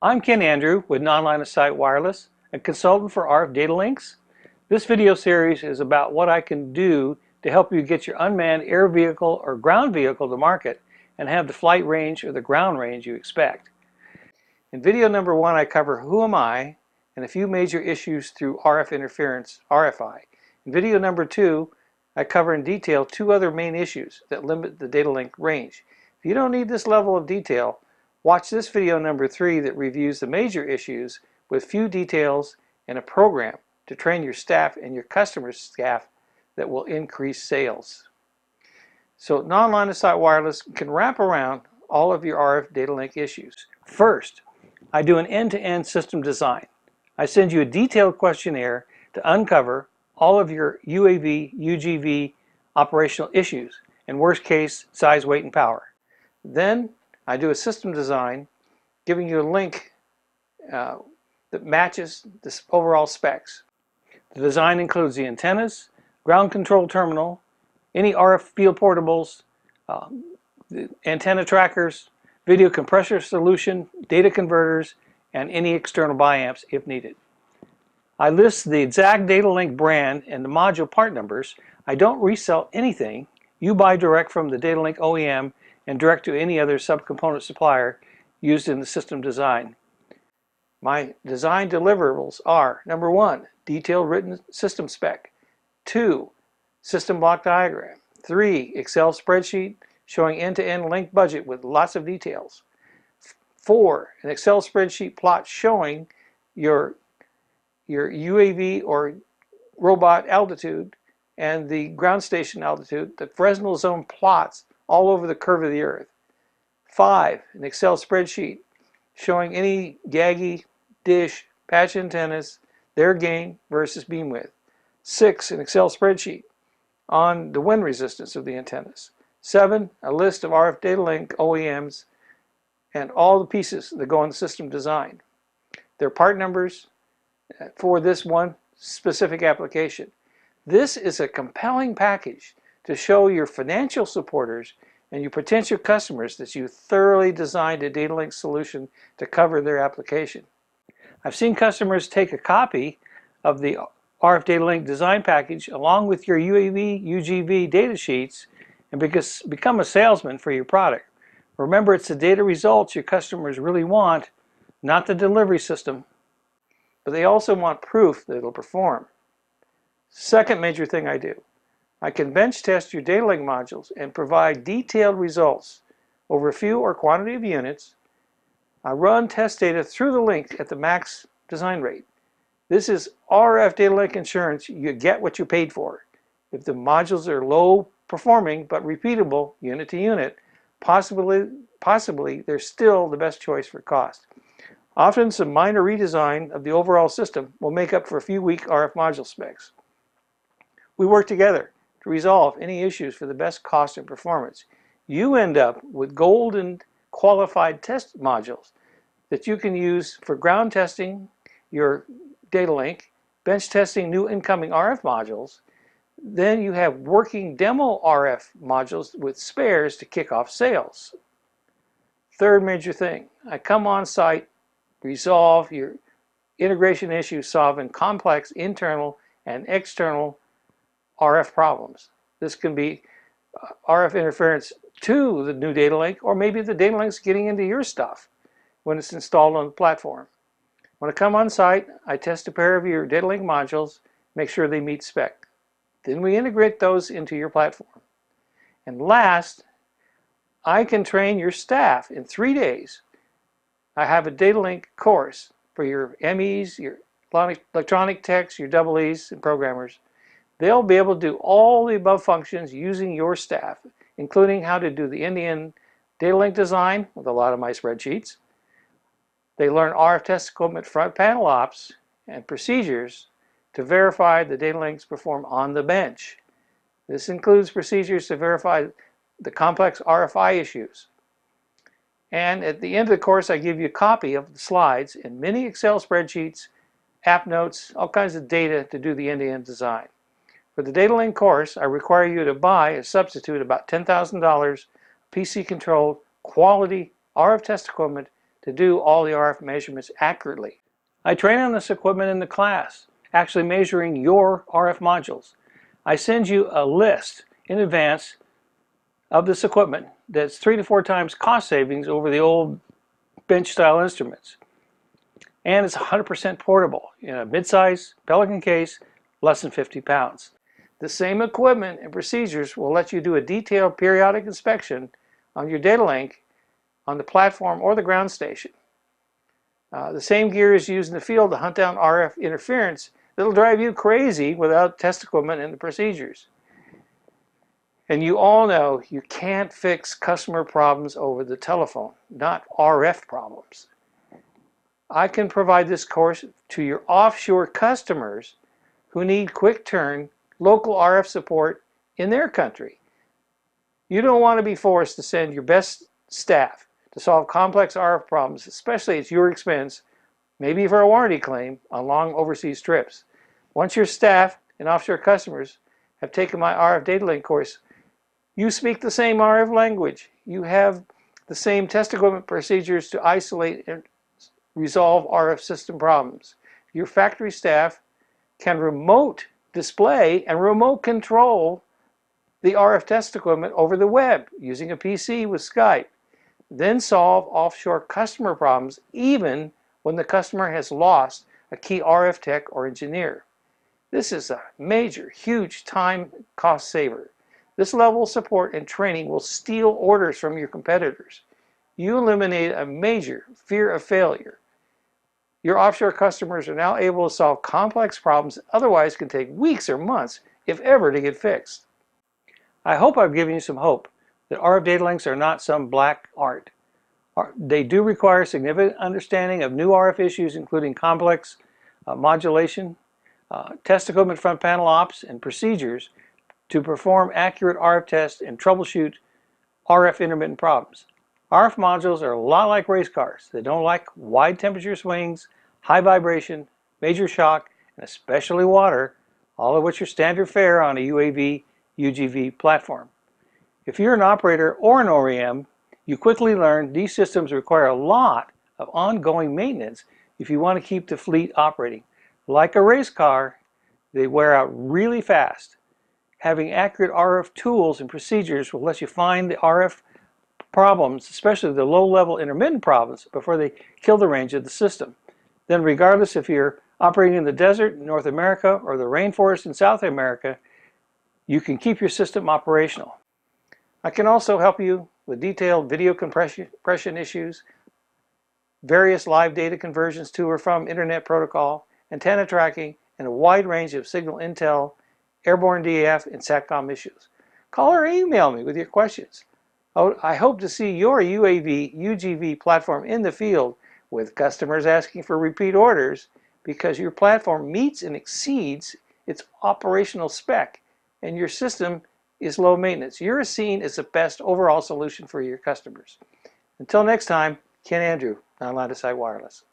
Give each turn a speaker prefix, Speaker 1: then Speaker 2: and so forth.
Speaker 1: I'm Ken Andrew with Non-Line of Sight Wireless, a consultant for RF Data Links. This video series is about what I can do to help you get your unmanned air vehicle or ground vehicle to market and have the flight range or the ground range you expect. In video number 1, I cover who am I and a few major issues through RF interference, RFI. In video number 2, I cover in detail 2 other main issues that limit the data link range. If you don't need this level of detail, watch this video number 3 that reviews the major issues with few details and a program to train your staff and your customers' staff that will increase sales. So non-line of sight wireless can wrap around all of your RF data link issues. First, I do an end-to-end system design. I send you a detailed questionnaire to uncover all of your UAV, UGV operational issues, and worst case, size, weight, and power. Then I do a system design giving you a link that matches the overall specs. The design includes the antennas, ground control terminal, any RF field portables, the antenna trackers, video compressor solution, data converters, and any external biamps if needed. I list the exact data link brand and the module part numbers. I don't resell anything. You buy direct from the data link OEM and direct to any other subcomponent supplier used in the system design. My design deliverables are: number 1, detailed written system spec; 2, system block diagram; 3, Excel spreadsheet showing end-to-end link budget with lots of details; 4, an Excel spreadsheet plot showing your UAV or robot altitude and the ground station altitude, the Fresnel zone plots all over the curve of the Earth; 5, an Excel spreadsheet showing any GAGI, dish, patch antennas, their gain versus beam width; 6, an Excel spreadsheet on the wind resistance of the antennas; 7, a list of RF data link OEMs and all the pieces that go in the system design, their part numbers for this one specific application. This is a compelling package to show your financial supporters and your potential customers that you thoroughly designed a data link solution to cover their application. I've seen customers take a copy of the RF data link design package along with your UAV, UGV data sheets and become a salesman for your product. Remember, it's the data results your customers really want, not the delivery system, but they also want proof that it'll perform. Second major thing I do, I can bench test your data link modules and provide detailed results over a few or quantity of units. I run test data through the link at the max design rate. This is RF data link insurance. You get what you paid for. If the modules are low performing but repeatable unit to unit, possibly they're still the best choice for cost. Often some minor redesign of the overall system will make up for a few weak RF module specs. We work together to resolve any issues for the best cost and performance. You end up with golden qualified test modules that you can use for ground testing your data link, bench testing new incoming RF modules. Then you have working demo RF modules with spares to kick off sales. Third major thing, I come on site, resolve your integration issues, solving complex internal and external RF problems. This can be RF interference to the new data link, or maybe the data link's getting into your stuff when it's installed on the platform. When I come on site, I test a pair of your data link modules, make sure they meet spec. Then we integrate those into your platform. And last, I can train your staff in 3 days. I have a data link course for your MEs, your electronic techs, your EEs, and programmers. They'll be able to do all the above functions using your staff, including how to do the end-to-end data link design with a lot of my spreadsheets. They learn RF test equipment front panel ops and procedures to verify the data links perform on the bench. This includes procedures to verify the complex RFI issues. And at the end of the course, I give you a copy of the slides and many Excel spreadsheets, app notes, all kinds of data to do the end-to-end design. For the data link course, I require you to buy a substitute about $10,000 PC-controlled quality RF test equipment to do all the RF measurements accurately. I train on this equipment in the class, actually measuring your RF modules. I send you a list in advance of this equipment that's 3 to 4 times cost savings over the old bench style instruments. And it's 100% portable in a mid-size Pelican case, less than 50 pounds. The same equipment and procedures will let you do a detailed periodic inspection on your data link on the platform or the ground station. The same gear is used in the field to hunt down RF interference that'll drive you crazy without test equipment and the procedures. And you all know you can't fix customer problems over the telephone, not RF problems. I can provide this course to your offshore customers who need quick turn local RF support in their country. You don't want to be forced to send your best staff to solve complex RF problems, especially at your expense, maybe for a warranty claim on long overseas trips. Once your staff and offshore customers have taken my RF data link course, you speak the same RF language. You have the same test equipment procedures to isolate and resolve RF system problems. Your factory staff can remote display and remote control the RF test equipment over the web using a PC with Skype. Then solve offshore customer problems even when the customer has lost a key RF tech or engineer. This is a major, huge time cost saver. This level of support and training will steal orders from your competitors. You eliminate a major fear of failure. Your offshore customers are now able to solve complex problems that otherwise can take weeks or months, if ever, to get fixed. I hope I've given you some hope that RF data links are not some black art. They do require significant understanding of new RF issues, including complex modulation, test equipment front panel ops, and procedures to perform accurate RF tests and troubleshoot RF intermittent problems. RF modules are a lot like race cars. They don't like wide temperature swings, high vibration, major shock, and especially water, all of which are standard fare on a UAV, UGV platform. If you're an operator or an OEM, you quickly learn these systems require a lot of ongoing maintenance if you want to keep the fleet operating. Like a race car, they wear out really fast. Having accurate RF tools and procedures will let you find the RF problems, especially the low-level intermittent problems, before they kill the range of the system. Then regardless if you're operating in the desert in North America or the rainforest in South America, you can keep your system operational. I can also help you with detailed video compression issues, various live data conversions to or from internet protocol, antenna tracking, and a wide range of signal intel, airborne DAF, and SATCOM issues. Call or email me with your questions. I hope to see your UAV, UGV platform in the field with customers asking for repeat orders because your platform meets and exceeds its operational spec and your system is low maintenance. You're seen as the best overall solution for your customers. Until next time, Ken Andrew, Non-Line of Sight Wireless.